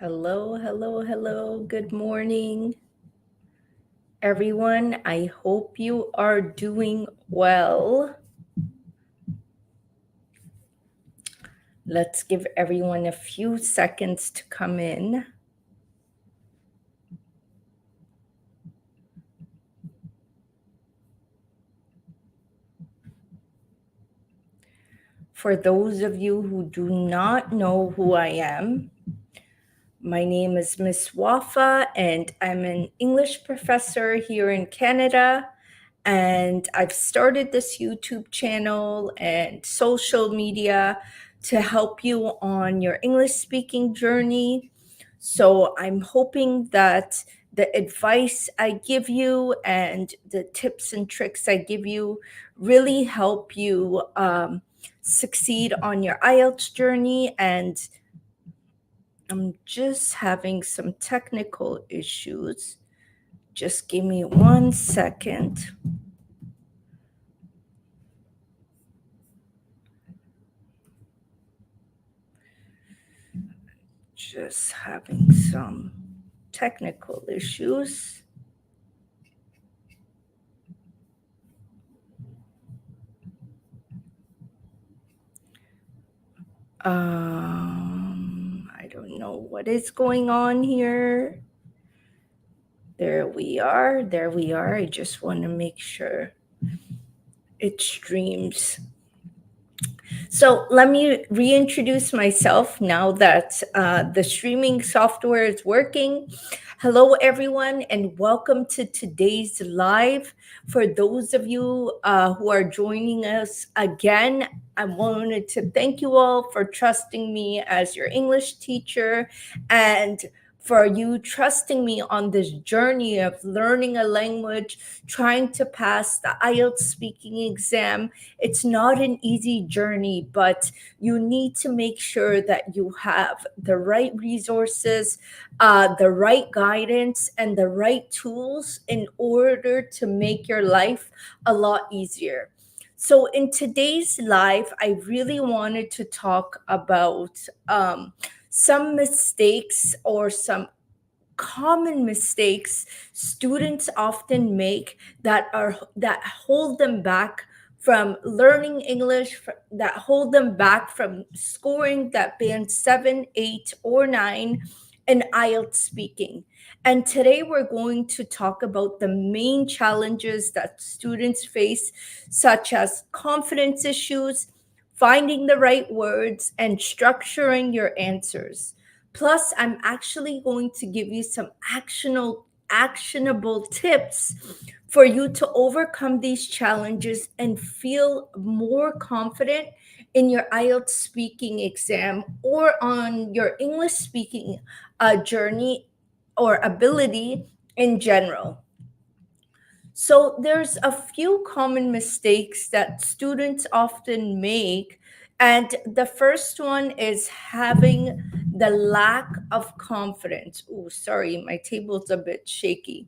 Hello, hello, hello. Good morning, everyone. I hope you are doing well. Let's give everyone a few seconds to come in. For those of you who do not know who I am, my name is Miss Wafa, and I'm an English professor here in Canada. And I've started this YouTube channel and social media to help you on your English speaking journey. So I'm hoping that the advice I give you and the tips and tricks I give you really help you succeed on your IELTS journey. And I'm just having some technical issues. Just give me 1 second. Just having some technical issues. I don't know what is going on here. There we are. There we are. I just want to make sure it streams. So let me reintroduce myself now that the streaming software is working. Hello, everyone, and welcome to today's live. For those of you who are joining us again, I wanted to thank you all for trusting me as your English teacher and for you trusting me on this journey of learning a language, trying to pass the IELTS speaking exam. It's not an easy journey, but you need to make sure that you have the right resources, the right guidance, and the right tools in order to make your life a lot easier. So, in today's live, I really wanted to talk about some mistakes or some common mistakes students often make that hold them back from learning English, that hold them back from scoring that band 7, 8, or 9 in IELTS speaking. And today we're going to talk about the main challenges that students face, such as confidence issues, finding the right words, and structuring your answers. Plus, I'm actually going to give you some actionable tips for you to overcome these challenges and feel more confident in your IELTS speaking exam or on your English speaking journey or ability in general. So there's a few common mistakes that students often make. And the first one is having the lack of confidence. Oh, sorry, my table's a bit shaky.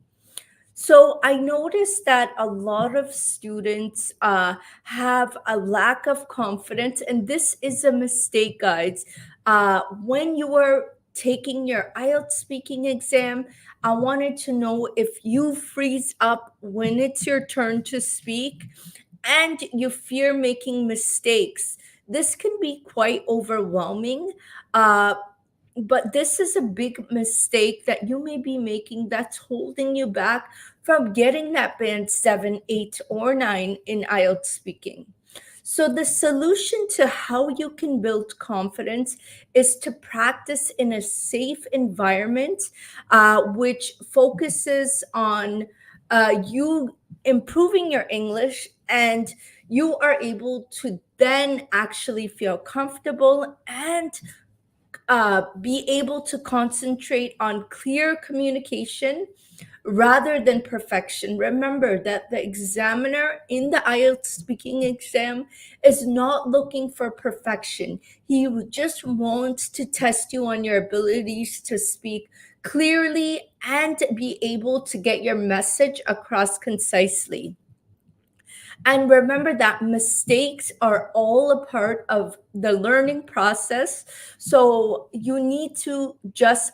So I noticed that a lot of students have a lack of confidence, and this is a mistake, guys. When you are taking your IELTS speaking exam, I wanted to know if you freeze up when it's your turn to speak and you fear making mistakes. This can be quite overwhelming. Uh, but this is a big mistake that you may be making that's holding you back from getting that band 7, 8, or 9 in IELTS speaking. So, the solution to how you can build confidence is to practice in a safe environment, which focuses on you improving your English, and you are able to then actually feel comfortable and be able to concentrate on clear communication rather than perfection. Remember that the examiner in the IELTS speaking exam is not looking for perfection. He just wants to test you on your abilities to speak clearly and be able to get your message across concisely. And remember that mistakes are all a part of the learning process. So you need to just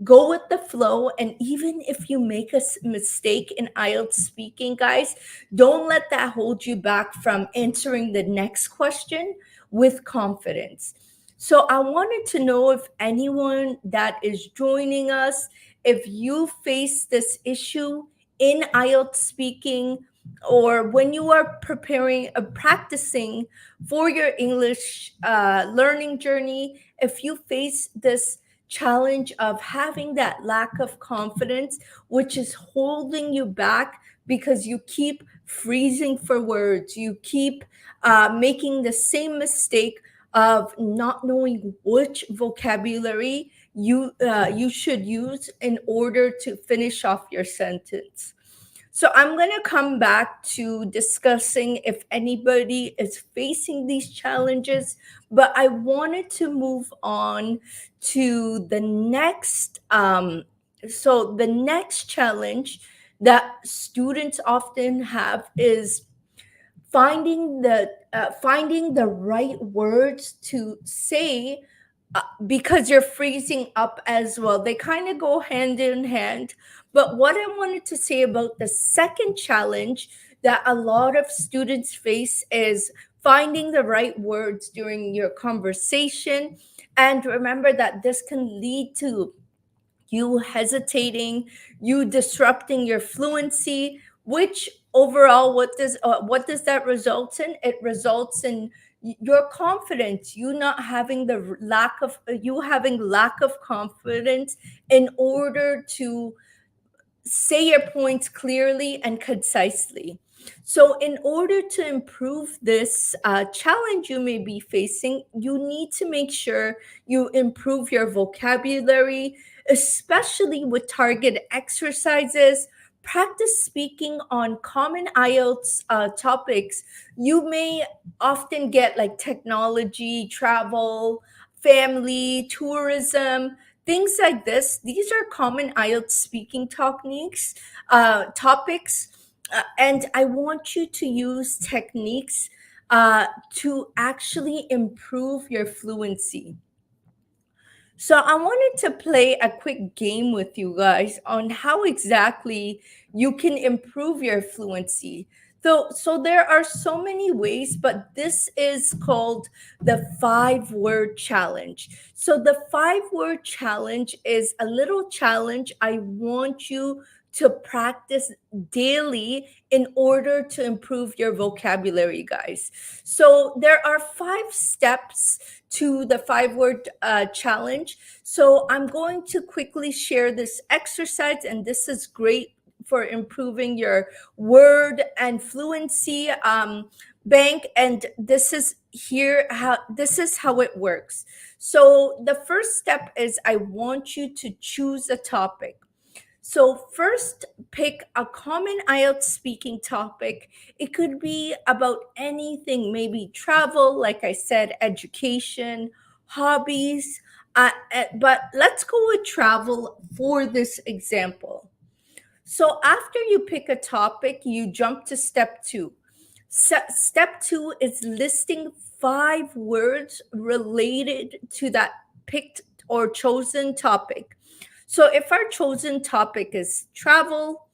Go with the flow. And even if you make a mistake in IELTS speaking, guys, don't let that hold you back from answering the next question with confidence. So I wanted to know if anyone that is joining us, if you face this issue in IELTS speaking, or when you are preparing, practicing for your English learning journey, if you face this challenge of having that lack of confidence, which is holding you back because you keep freezing for words, you keep making the same mistake of not knowing which vocabulary you should use in order to finish off your sentence. So I'm going to come back to discussing if anybody is facing these challenges, but I wanted to move on to the next. So the next challenge that students often have is finding the right words to say, because you're freezing up as well. They kind of go hand in hand. But what I wanted to say about the second challenge that a lot of students face is finding the right words during your conversation. And remember that this can lead to you hesitating, you disrupting your fluency, which overall, what does that result in? It results in your confidence, you not having the lack of you having lack of confidence in order to say your points clearly and concisely. So, in order to improve this challenge you may be facing, you need to make sure you improve your vocabulary, especially with target exercises. Practice speaking on common IELTS topics. You may often get like technology, travel, family, tourism, things like this. These are common IELTS speaking topics, and I want you to use techniques to actually improve your fluency. So I wanted to play a quick game with you guys on how exactly you can improve your fluency. So there are so many ways, but this is called the 5 word challenge. So the 5 word challenge is a little challenge I want you to practice daily in order to improve your vocabulary, guys. So there are 5 steps to the 5 word challenge. So I'm going to quickly share this exercise, and this is great for improving your word and fluency bank. And this is how it works. So the first step is I want you to choose a topic. So, first, pick a common IELTS speaking topic. It could be about anything, maybe travel, like I said, education, hobbies. But let's go with travel for this example. So, after you pick a topic, you jump to step two. Step two is listing 5 words related to that picked or chosen topic. So, if our chosen topic is travel,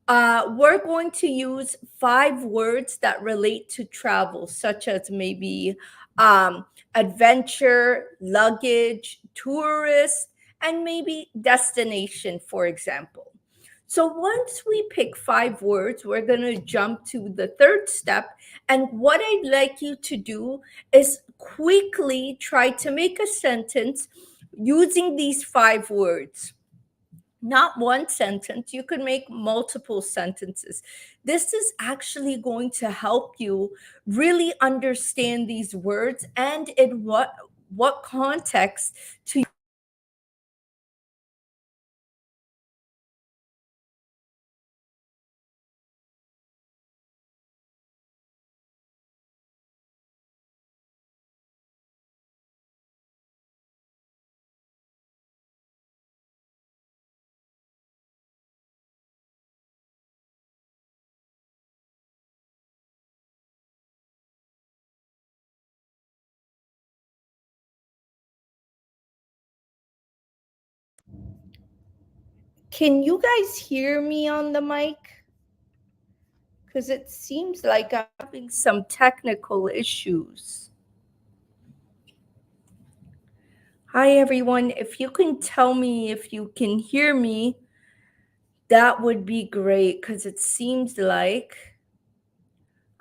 we're going to use 5 words that relate to travel, such as maybe adventure, luggage, tourist, and maybe destination, for example. So once we pick 5 words, we're going to jump to the third step. And what I'd like you to do is quickly try to make a sentence using these 5 words. Not one sentence, you could make multiple sentences. This is actually going to help you really understand these words and in what context to Can you guys hear me on the mic? Because it seems like I'm having some technical issues. Hi, everyone. If you can tell me if you can hear me, that would be great because it seems like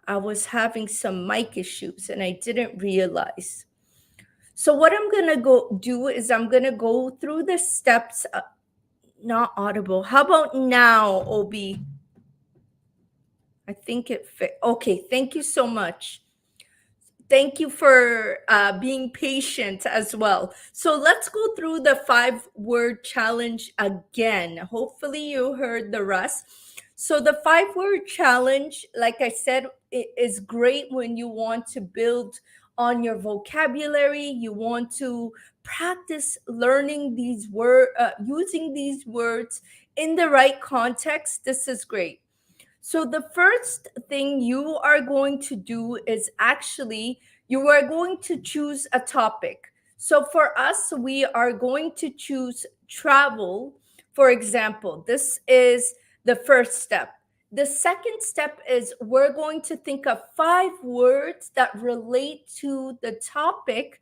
I was having some mic issues and I didn't realize. So what I'm going to go do is I'm going to go through the steps. Not audible. How about now, Obi? I think it fit. Okay, thank you so much. Thank you for being patient as well. So let's go through the 5 word challenge again. Hopefully, you heard the rest. So, the 5 word challenge, like I said, is great when you want to build on your vocabulary. You want to practice learning these words, using these words in the right context. This is great. So, the first thing you are going to do is actually you are going to choose a topic. So, for us, we are going to choose travel. For example, this is the first step. The second step is we're going to think of 5 words that relate to the topic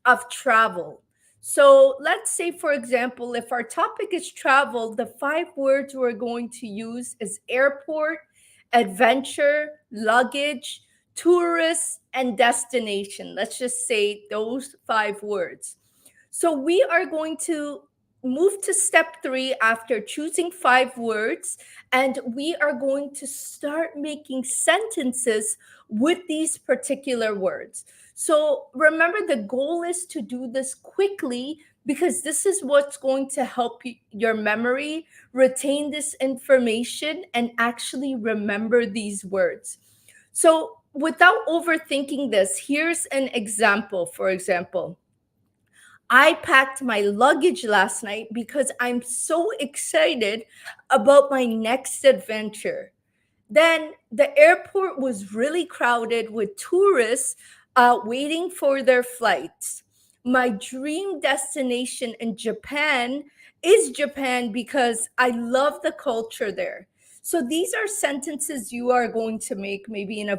of travel. So let's say, for example, if our topic is travel, the 5 words we're going to use is airport, adventure, luggage, tourist, and destination. Let's just say those 5 words. So we are going to move to step 3 after choosing 5 words, and we are going to start making sentences with these particular words. So remember, the goal is to do this quickly because this is what's going to help your memory retain this information and actually remember these words. So without overthinking this, here's an example. For example, I packed my luggage last night because I'm so excited about my next adventure. Then the airport was really crowded with tourists waiting for their flights. My dream destination in Japan is Japan because I love the culture there. So these are sentences you are going to make maybe in a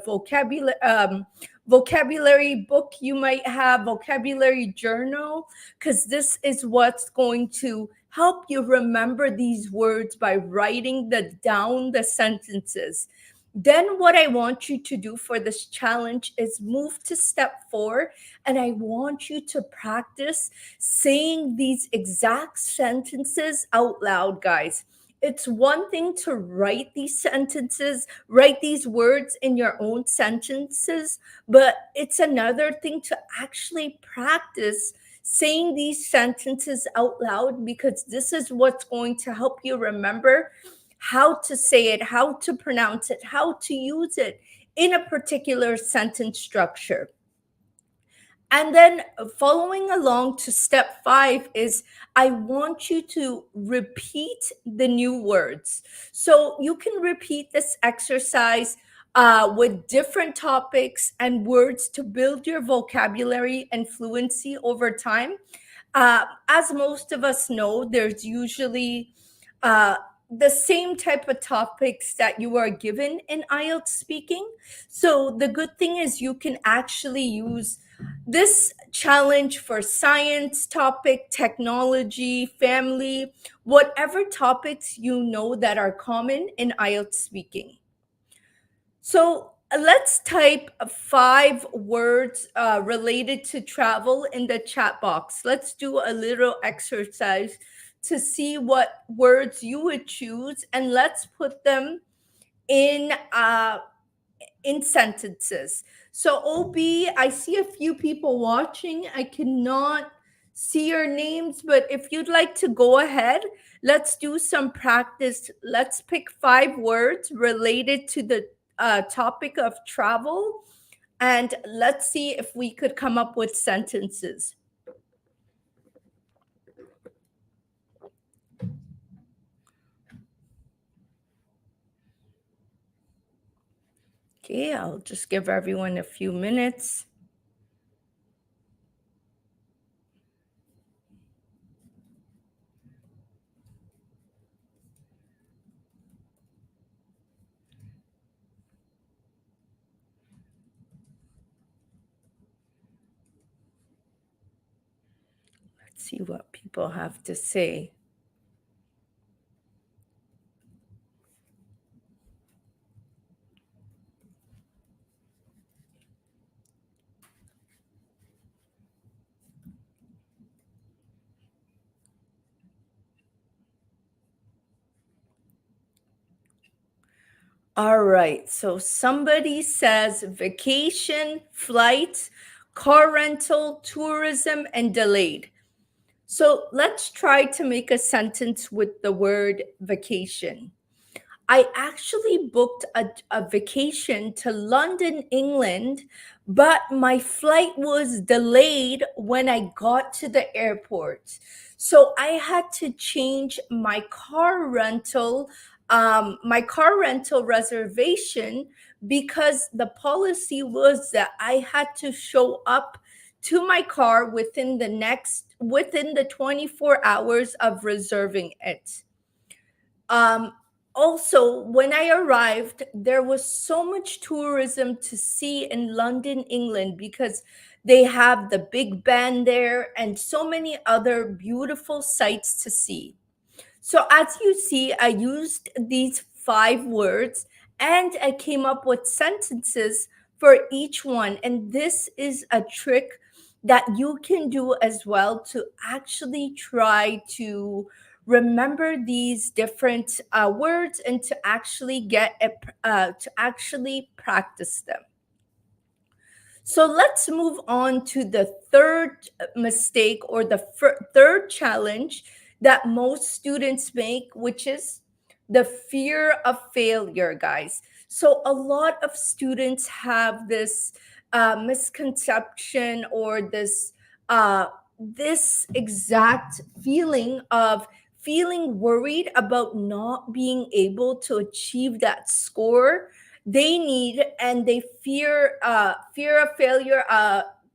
vocabulary book you might have, vocabulary journal, because this is what's going to help you remember these words by writing down the sentences. Then, what I want you to do for this challenge is move to step 4, and I want you to practice saying these exact sentences out loud, guys. It's one thing to write these sentences, write these words in your own sentences, but it's another thing to actually practice saying these sentences out loud because this is what's going to help you remember how to say it, how to pronounce it, how to use it in a particular sentence structure. And then following along to step 5 is I want you to repeat the new words. So you can repeat this exercise with different topics and words to build your vocabulary and fluency over time. As most of us know, there's usually uh, the same type of topics that you are given in IELTS speaking. So the good thing is you can actually use this challenge for science topic, technology, family, whatever topics you know that are common in IELTS speaking. So let's type 5 words related to travel in the chat box. Let's do a little exercise to see what words you would choose, and let's put them in sentences. So, OB, I see a few people watching. I cannot see your names, but if you'd like to go ahead, let's do some practice. Let's pick 5 words related to the topic of travel, and let's see if we could come up with sentences. Okay, I'll just give everyone a few minutes. see what people have to say. All right. So somebody says vacation, flight, car rental, tourism, and delayed. So let's try to make a sentence with the word vacation. I actually booked a vacation to London, England, but my flight was delayed when I got to the airport. So I had to change my car rental reservation because the policy was that I had to show up to my car within the 24 hours of reserving it. Um, Also, when I arrived, there was so much tourism to see in London, England, because they have the Big Ben there and so many other beautiful sights to see. So, as you see, I used these 5 words and I came up with sentences for each one. And this is a trick that you can do as well to actually try to remember these different words and to actually to actually practice them. So let's move on to the third mistake, or the third challenge that most students make, which is the fear of failure, guys. So a lot of students have this misconception, or this exact feeling of feeling worried about not being able to achieve that score they need, and they fear of failure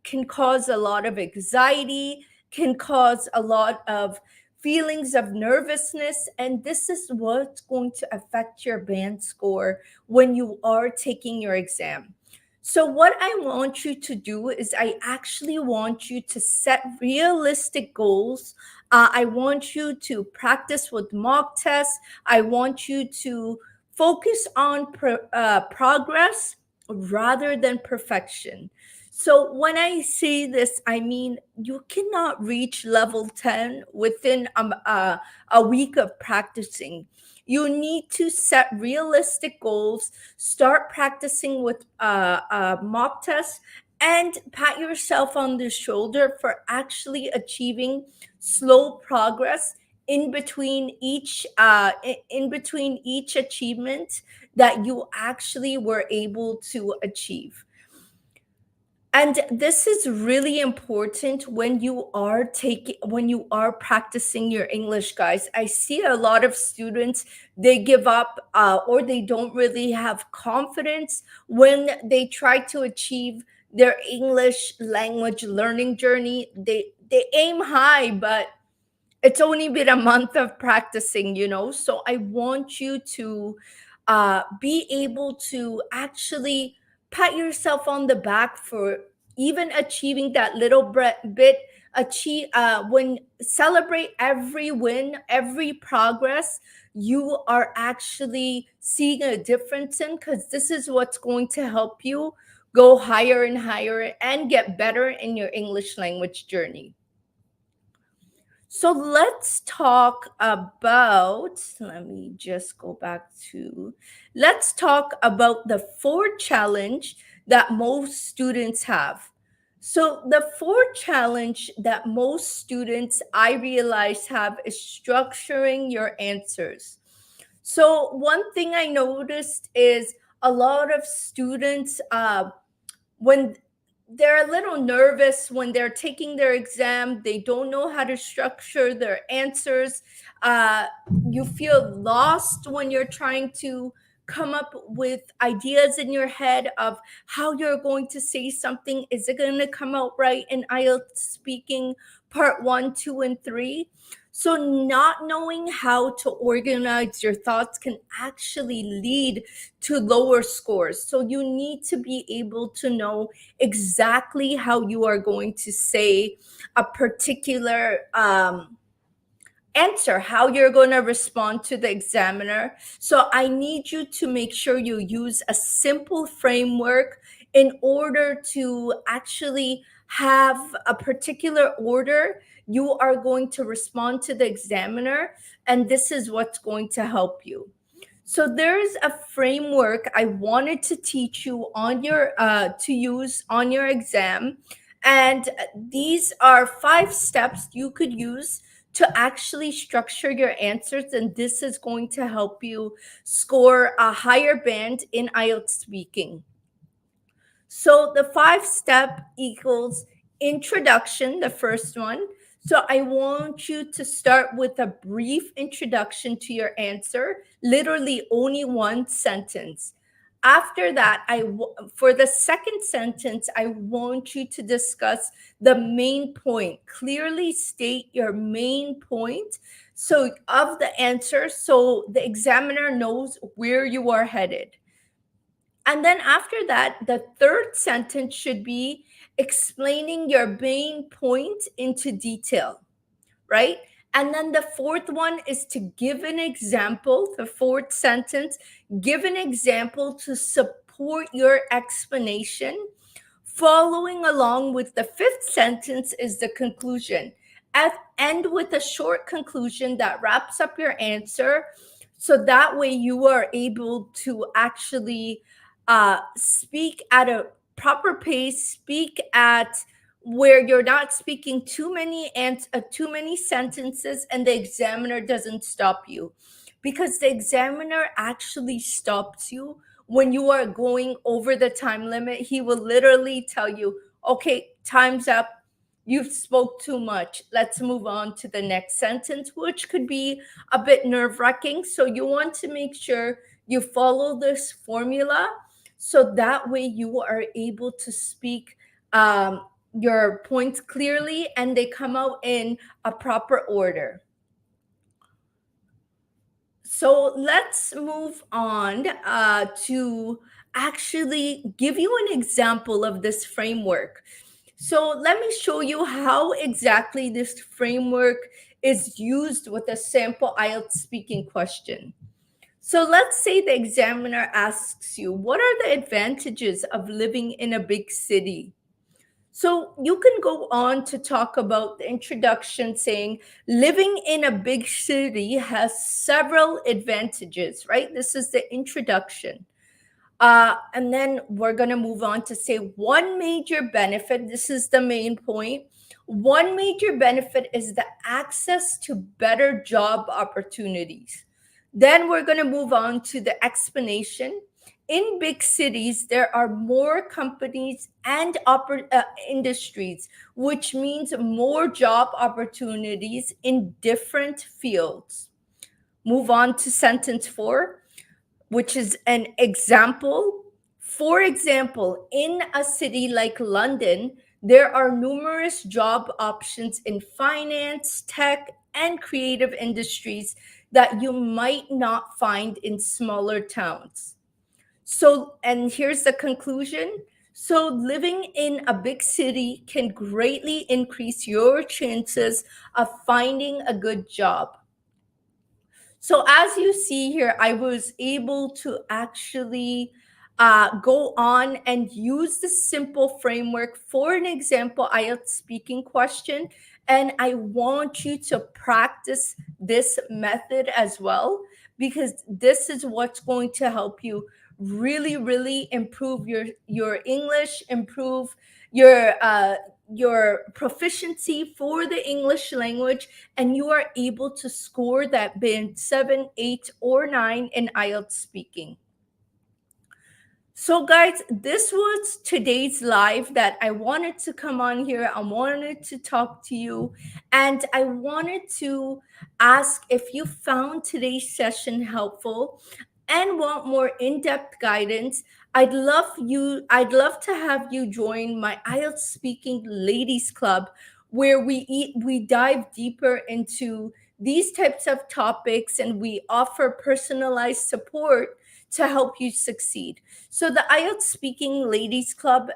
can cause a lot of anxiety, can cause a lot of feelings of nervousness, and this is what's going to affect your band score when you are taking your exam. So what I want you to do is I actually want you to set realistic goals. I want you to practice with mock tests. I want you to focus on progress rather than perfection. So when I say this, I mean you cannot reach level 10 within a week of practicing. You need to set realistic goals, start practicing with mock tests, and pat yourself on the shoulder for actually achieving slow progress in between each achievement that you actually were able to achieve. And this is really important when you are practicing your English, guys. I see a lot of students, they give up, or they don't really have confidence when they try to achieve their English language learning journey. They aim high, but it's only been a month of practicing, so I want you to be able to actually pat yourself on the back for even achieving that little bit. Achieve When celebrate every win, every progress you are actually seeing a difference in, because this is what's going to help you go higher and higher and get better in your English language journey. So let me just go back to, let's talk about the fourth challenge that most students have. So, the fourth challenge that most students I realize have is structuring your answers. So, one thing I noticed is a lot of students, when they're a little nervous when they're taking their exam, they don't know how to structure their answers. uh, you feel lost when you're trying to come up with ideas in your head of how you're going to say something. Is it going to come out right in IELTS speaking part 1, 2, and 3? So, not knowing how to organize your thoughts can actually lead to lower scores. So, you need to be able to know exactly how you are going to say a particular answer, how you're going to respond to the examiner. So I need you to make sure you use a simple framework in order to actually have a particular order you are going to respond to the examiner, and this is what's going to help you. So there's a framework I wanted to teach you on your to use on your exam, and these are 5 steps you could use to actually structure your answers, and this is going to help you score a higher band in IELTS speaking. So the 5 step equals introduction, the first one. So I want you to start with a brief introduction to your answer, literally only one sentence. After that, for the second sentence, I want you to discuss the main point. Clearly state your main point so of the answer so the examiner knows where you are headed. And then after that, the third sentence should be explaining your main point into detail, right? And then the fourth one is to give an example, the fourth sentence, give an example to support your explanation. Following along with the fifth sentence is the conclusion. End with a short conclusion that wraps up your answer. So that way you are able to actually speak at a proper pace, speak at where you're not speaking too many sentences, and the examiner doesn't stop you, because the examiner actually stops you when you are going over the time limit. He will literally tell you, okay, time's up, you've spoke too much, let's move on to the next sentence, which could be a bit nerve-wracking. So you want to make sure you follow this formula so that way you are able to speak your points clearly and they come out in a proper order. So let's move on to actually give you an example of this framework. So let me show you how exactly this framework is used with a sample IELTS speaking question. So let's say the examiner asks you, what are the advantages of living in a big city? So you can go on to talk about the introduction saying living in a big city has several advantages, right? This is the introduction. And then we're going to move on to say one major benefit. This is the main point. One major benefit is the access to better job opportunities. Then we're going to move on to the explanation. In big cities, there are more companies and industries, which means more job opportunities in different fields. Move on to sentence 4, which is an example. For example, in a city like London, there are numerous job options in finance, tech, and creative industries that you might not find in smaller towns. So, and here's the conclusion. So, living in a big city can greatly increase your chances of finding a good job. So as you see here, I was able to actually go on and use the simple framework for an example IELTS speaking question. And I want you to practice this method as well, because this is what's going to help you really, really improve your English, improve your proficiency for the English language, and you are able to score that band 7, 8, or 9 in IELTS speaking. So, guys, this was today's live that I wanted to come on here. I wanted to talk to you, and I wanted to ask if you found today's session helpful and want more in-depth guidance. I'd love to have you join my IELTS Speaking Ladies Club, where we dive deeper into these types of topics, and we offer personalized support to help you succeed. So the IELTS Speaking Ladies Club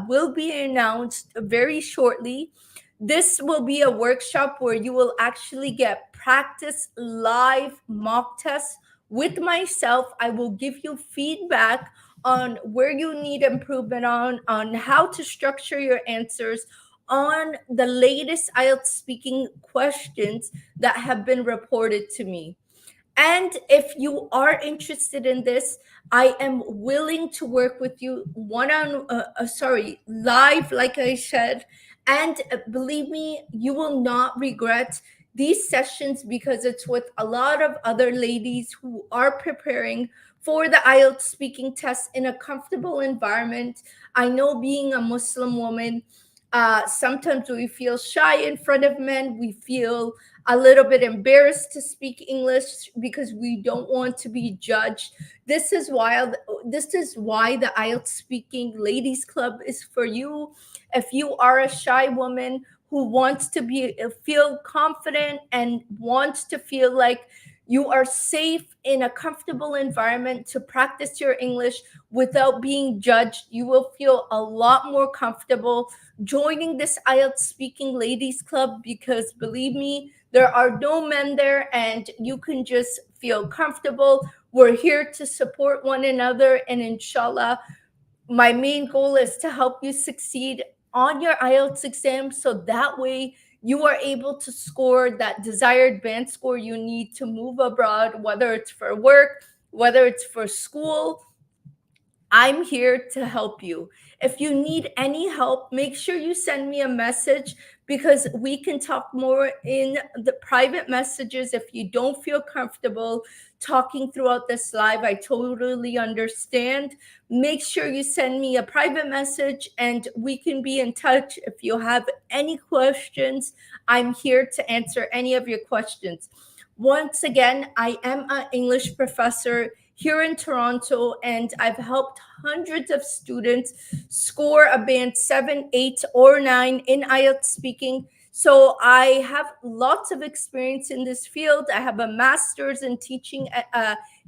will be announced very shortly. This will be a workshop where you will actually get practice live mock tests with myself. I will give you feedback on where you need improvement on how to structure your answers, on the latest IELTS speaking questions that have been reported to me. And if you are interested in this, I am willing to work with you live, like I said. And believe me, you will not regret these sessions because it's with a lot of other ladies who are preparing for the IELTS speaking test in a comfortable environment. I know, being a Muslim woman, sometimes we feel shy in front of men. We feel a little bit embarrassed to speak English because we don't want to be judged. This is why the IELTS Speaking Ladies Club is for you. If you are a shy woman who wants to feel confident and wants to feel like you are safe in a comfortable environment to practice your English without being judged, you will feel a lot more comfortable joining this IELTS Speaking Ladies Club, because believe me, there are no men there and you can just feel comfortable. We're here to support one another, and inshallah, my main goal is to help you succeed on your IELTS exam, so that way you are able to score that desired band score you need to move abroad, whether it's for work, whether it's for school. I'm here to help you. If you need any help, make sure you send me a message, because we can talk more in the private messages. If you don't feel comfortable talking throughout this live, I totally understand. Make sure you send me a private message and we can be in touch. If you have any questions, I'm here to answer any of your questions. Once again, I am an English professor here in Toronto, and I've helped hundreds of students score a band 7, 8, or 9 in IELTS speaking. So I have lots of experience in this field. I have a master's in teaching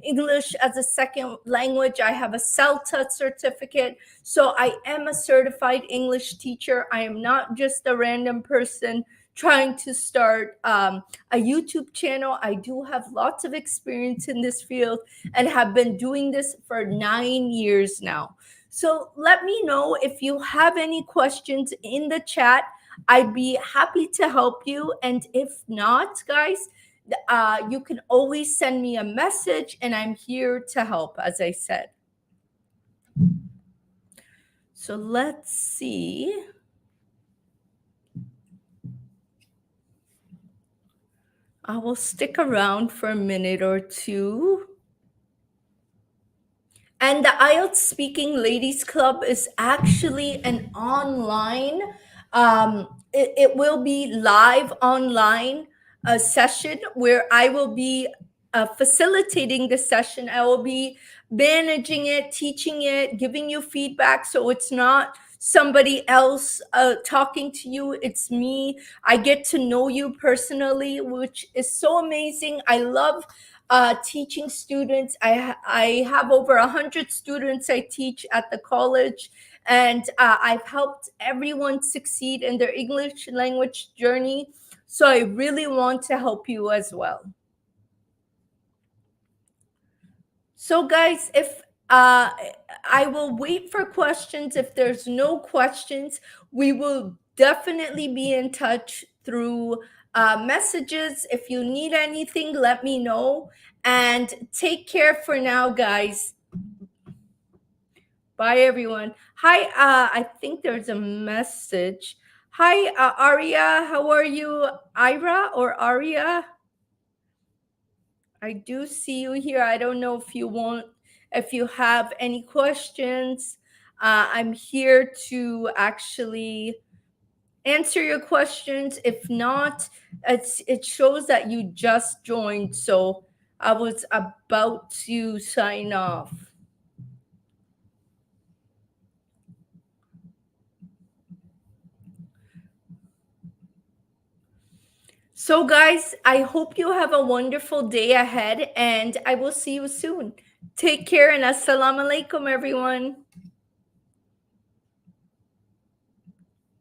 English as a second language. I have a CELTA certificate. So I am a certified English teacher. I am not just a random person trying to start a YouTube channel. I do have lots of experience in this field and have been doing this for 9 years now. So let me know if you have any questions in the chat. I'd be happy to help you. And if not, guys, you can always send me a message and I'm here to help, as I said. So let's see. I will stick around for a minute or two. And the IELTS Speaking Ladies Club is actually an online, it will be live online session where I will be facilitating the session. I will be managing it, teaching it, giving you feedback. So it's not somebody else talking to you, it's me. I get to know you personally, which is so amazing. I love teaching students. I have over 100 students I teach at the college, and I've helped everyone succeed in their English language journey. So I really want to help you as well. So guys, if I will wait for questions. If there's no questions, we will definitely be in touch through messages. If you need anything, let me know. And take care for now, guys. Bye, everyone. Hi, I think there's a message. Hi, Aria. How are you? Ira or Aria? I do see you here. I don't know if you have any questions. I'm here to actually answer your questions. If not, it shows that you just joined. So I was about to sign off. So, guys, I hope you have a wonderful day ahead and I will see you soon. Take care and assalamu alaikum, everyone.